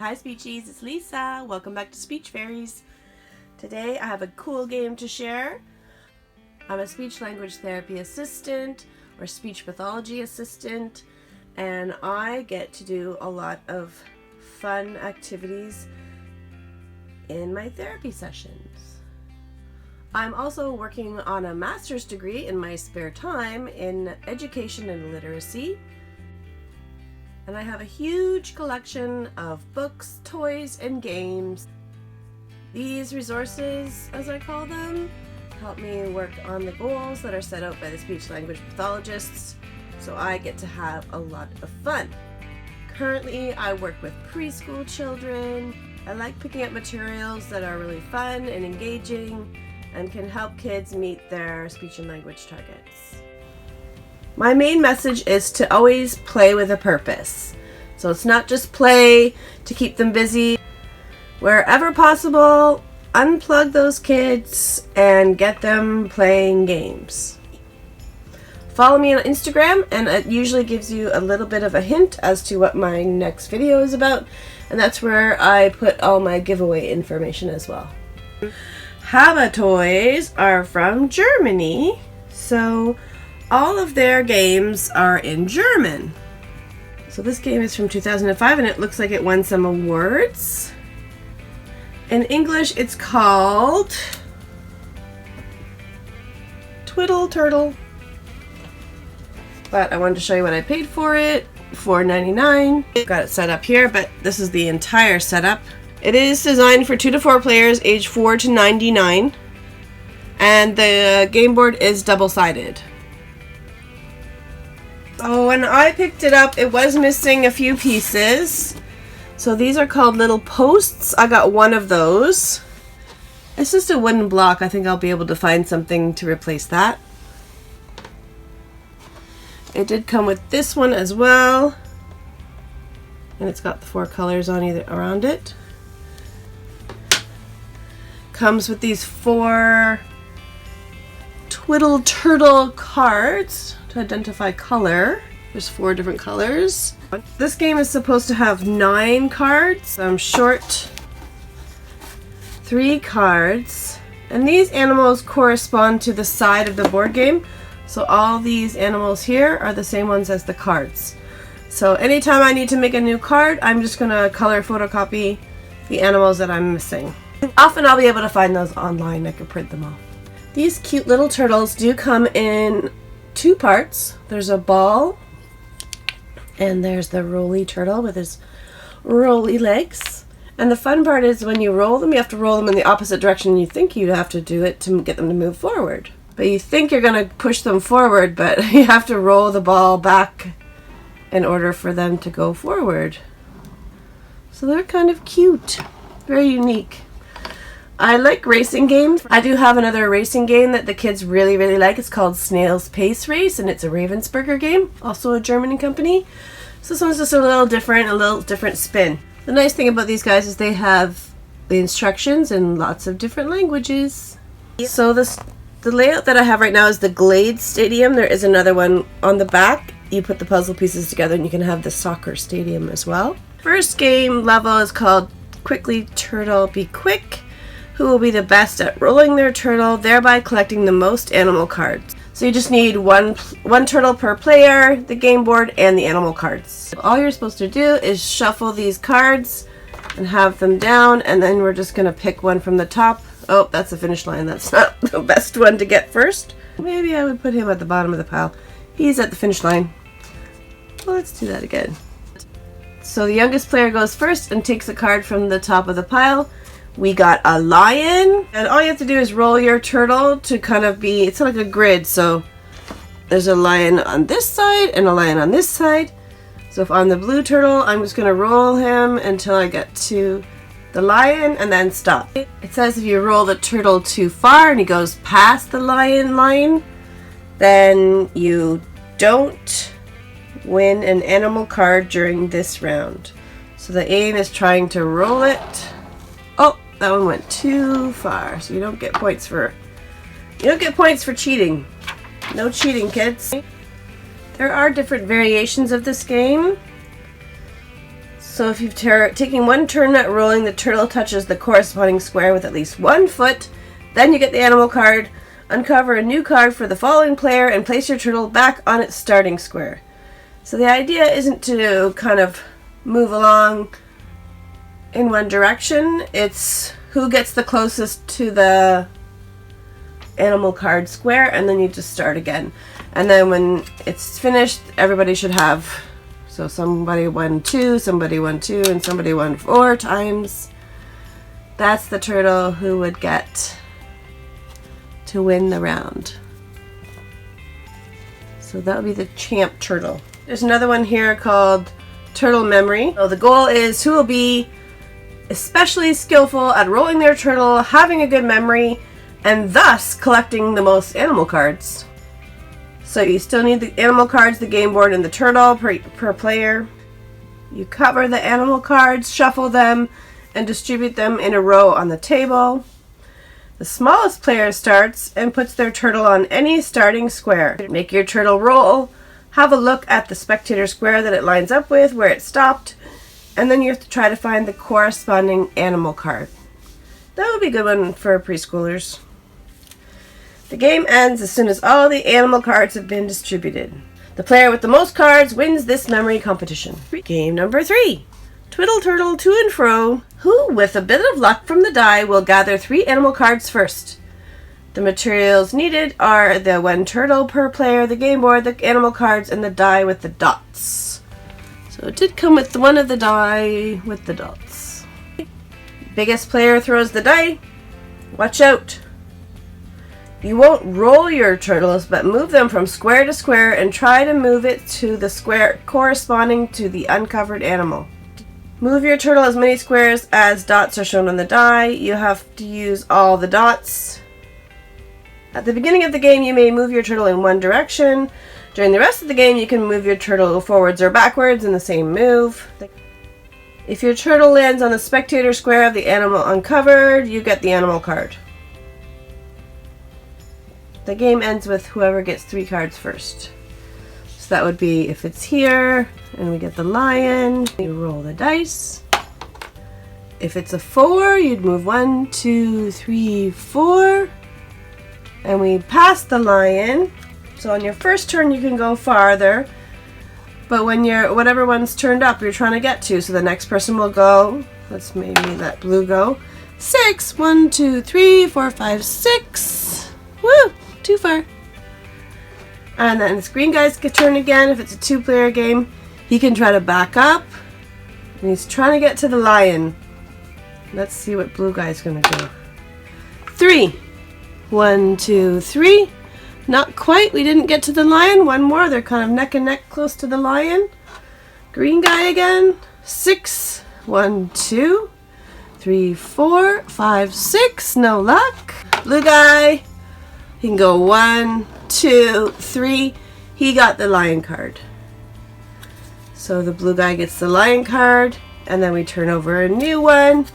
Hi Speechies, it's Lisa. Welcome back to Speech Fairies. Today I have a cool game to share. I'm a speech language therapy assistant or speech pathology assistant, and I get to do a lot of fun activities in my therapy sessions. I'm also working on a master's degree in my spare time in education and literacy. And I have a huge collection of books, toys, and games. These resources, as I call them, help me work on the goals that are set out by the speech language pathologists, so I get to have a lot of fun. Currently, I work with preschool children. I like picking up materials that are really fun and engaging and can help kids meet their speech and language targets. My main message is to always play with a purpose. So it's not just play to keep them busy. Wherever possible, unplug those kids and get them playing games. Follow me on Instagram, and it usually gives you a little bit of a hint as to what my next video is about, and that's where I put all my giveaway information as well. Haba Toys are from Germany, so all of their games are in German. So this game is from 2005 and it looks like it won some awards. In English it's called Twiddle Turtle. But I wanted to show you what I paid for it, $4.99. Got it set up here, but this is the entire setup. It is designed for 2 to 4 players, age 4 to 99. And the game board is double-sided. So when I picked it up, it was missing a few pieces. So these are called little posts. I got one of those. It's just a wooden block. I think I'll be able to find something to replace that. It did come with this one as well. And it's got the 4 colors on either around it. Comes with these 4 Twiddle Turtle cards to identify color. There's 4 different colors. This game is supposed to have 9 cards. Some short 3 cards. And these animals correspond to the side of the board game. So all these animals here are the same ones as the cards. So anytime I need to make a new card, I'm just going to color photocopy the animals that I'm missing. Often I'll be able to find those online. I can print them off. These cute little turtles do come in 2 parts. There's a ball, and there's the roly turtle with his roly legs. And the fun part is when you roll them, you have to roll them in the opposite direction you think you'd have to do it to get them to move forward. But you think you're going to push them forward, but you have to roll the ball back in order for them to go forward. So they're kind of cute, very unique. I like racing games. I do have another racing game that the kids really like. It's called Snail's Pace Race, and it's a Ravensburger game, also a German company. So this one's just a little different spin. The nice thing about these guys is they have the instructions in lots of different languages. So the layout that I have right now is the Glade Stadium. There is another one on the back. You put the puzzle pieces together and you can have the soccer stadium as well. First game level is called Quickly Turtle Be Quick. Who will be the best at rolling their turtle, thereby collecting the most animal cards. So you just need one turtle per player, the game board, and the animal cards. All you're supposed to do is shuffle these cards and have them down, and then we're just going to pick one from the top. Oh, that's the finish line. That's not the best one to get first. Maybe I would put him at the bottom of the pile. He's at the finish line. Well, let's do that again. So the youngest player goes first and takes a card from the top of the pile. We got a lion, and all you have to do is roll your turtle to kind of be, it's like a grid, so there's a lion on this side and a lion on this side. So if I'm the blue turtle, I'm just going to roll him until I get to the lion and then stop. It says if you roll the turtle too far and he goes past the lion line, then you don't win an animal card during this round. So the aim is trying to roll it. Oh, that one went too far, so you don't get points for cheating. No cheating, kids. There are different variations of this game. So if you've taken one turn at rolling, the turtle touches the corresponding square with at least 1 foot, then you get the animal card. Uncover a new card for the following player and place your turtle back on its starting square. So the idea isn't to kind of move along in one direction. It's who gets the closest to the animal card square, and then you just start again. And then when it's finished, everybody should have, so somebody won 2, somebody won 2, and somebody won 4 times. That's the turtle who would get to win the round. So that would be the champ turtle. There's another one here called Turtle Memory. So the goal is who will be especially skillful at rolling their turtle, having a good memory, and thus collecting the most animal cards. So you still need the animal cards, the game board, and the turtle per player. You cover the animal cards, shuffle them, and distribute them in a row on the table. The smallest player starts and puts their turtle on any starting square. Make your turtle roll, have a look at the spectator square that it lines up with, where it stopped, and then you have to try to find the corresponding animal card. That would be a good one for preschoolers. The game ends as soon as all the animal cards have been distributed. The player with the most cards wins this memory competition. Game number 3. Twiddle Turtle to and fro. Who, with a bit of luck from the die, will gather 3 animal cards first? The materials needed are the 1 turtle per player, the game board, the animal cards, and the die with the dots. So it did come with one of the die with the dots. Biggest player throws the die. Watch out. You won't roll your turtles, but move them from square to square and try to move it to the square corresponding to the uncovered animal. Move your turtle as many squares as dots are shown on the die. You have to use all the dots. At the beginning of the game, you may move your turtle in one direction. During the rest of the game, you can move your turtle forwards or backwards in the same move. If your turtle lands on the spectator square of the animal uncovered, you get the animal card. The game ends with whoever gets 3 cards first. So that would be if it's here and we get the lion, you roll the dice. If it's a 4, you'd move 1, 2, 3, 4. And we pass the lion. So on your first turn you can go farther. But when whatever one's turned up you're trying to get to, so the next person will go, let's maybe let blue go. 6, 1, 2, 3, 4, 5, 6. Woo! Too far. And then this green guy's turn again. If it's a 2-player game, he can try to back up. And he's trying to get to the lion. Let's see what blue guy's going to do. 3. 1, 2, 3. Not quite. We didn't get to the lion. One more. They're kind of neck and neck close to the lion. Green guy again. 6. 1, 2, 3, 4, 5, 6. No luck. Blue guy. He can go 1, 2, 3. He got the lion card. So the blue guy gets the lion card, and then we turn over a new one.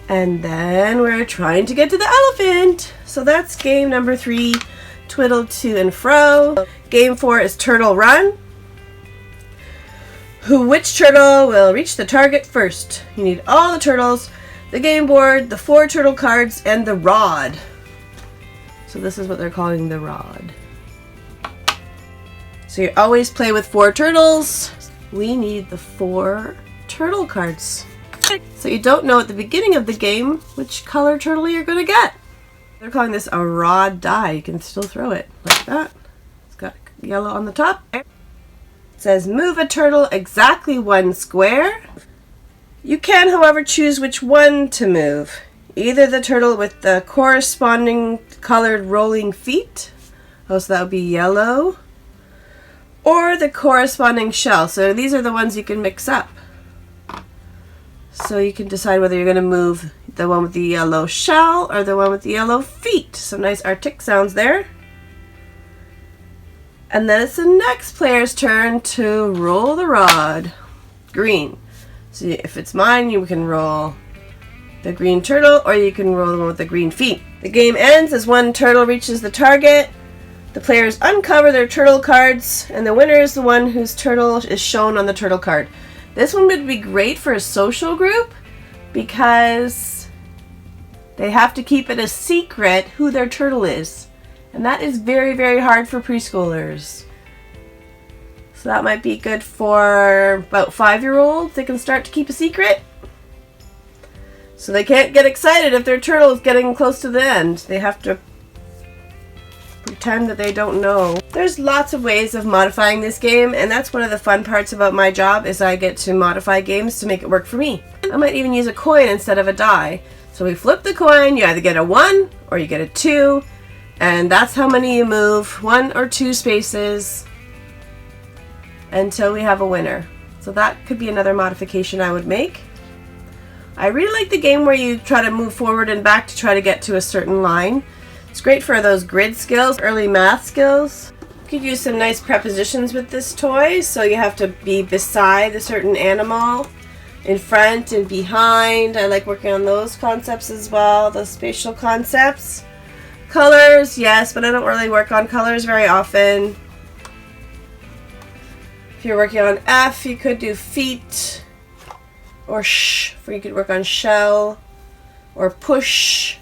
And then we're trying to get to the elephant. So that's game number 3, Twiddle to and fro. Game 4 is Turtle Run. Which turtle will reach the target first? You need all the turtles, the game board, the 4 turtle cards, and the rod. So this is what they're calling the rod. So you always play with 4 turtles. We need the 4 turtle cards. So you don't know at the beginning of the game which color turtle you're going to get. They're calling this a rod die. You can still throw it like that. It's got yellow on the top. It says move a turtle exactly 1 square. You can, however, choose which one to move. Either the turtle with the corresponding colored rolling feet, so that would be yellow, or the corresponding shell. So these are the ones you can mix up. So you can decide whether you're going to move the one with the yellow shell or the one with the yellow feet. Some nice arctic sounds there. And then it's the next player's turn to roll the rod. Green. So if it's mine, you can roll the green turtle, or you can roll the one with the green feet. The game ends as 1 turtle reaches the target. The players uncover their turtle cards, and the winner is the one whose turtle is shown on the turtle card. This one would be great for a social group because they have to keep it a secret who their turtle is. And that is very, very hard for preschoolers. So that might be good for about 5-year-olds. They can start to keep a secret. So they can't get excited if their turtle is getting close to the end. They have to pretend that they don't know. There's lots of ways of modifying this game, and that's one of the fun parts about my job is I get to modify games to make it work for me. I might even use a coin instead of a die. So we flip the coin, you either get a 1 or you get a 2, and that's how many you move, 1 or 2 spaces until we have a winner. So that could be another modification I would make. I really like the game where you try to move forward and back to try to get to a certain line. It's great for those grid skills, early math skills. You could use some nice prepositions with this toy, so you have to be beside a certain animal, in front and behind. I like working on those concepts as well, those spatial concepts. Colors, yes, but I don't really work on colors very often. If you're working on F, you could do feet. Or sh, for you could work on shell, or push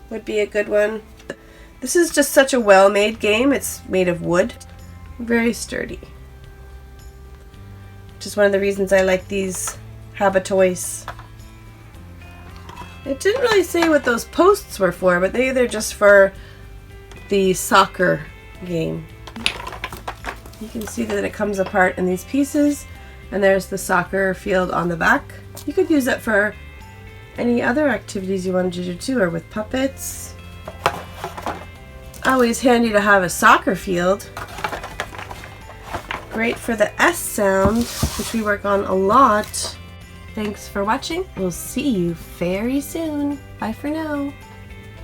would be a good one. This is just such a well-made game. It's made of wood, very sturdy, which is one of the reasons I like these Haba Toys. It didn't really say what those posts were for, but they're just for the soccer game. You can see that it comes apart in these pieces. And there's the soccer field on the back. You could use it for any other activities you wanted to do too, or with puppets. Always handy to have a soccer field. Great for the S sound, which we work on a lot. Thanks for watching. We'll see you very soon. Bye for now.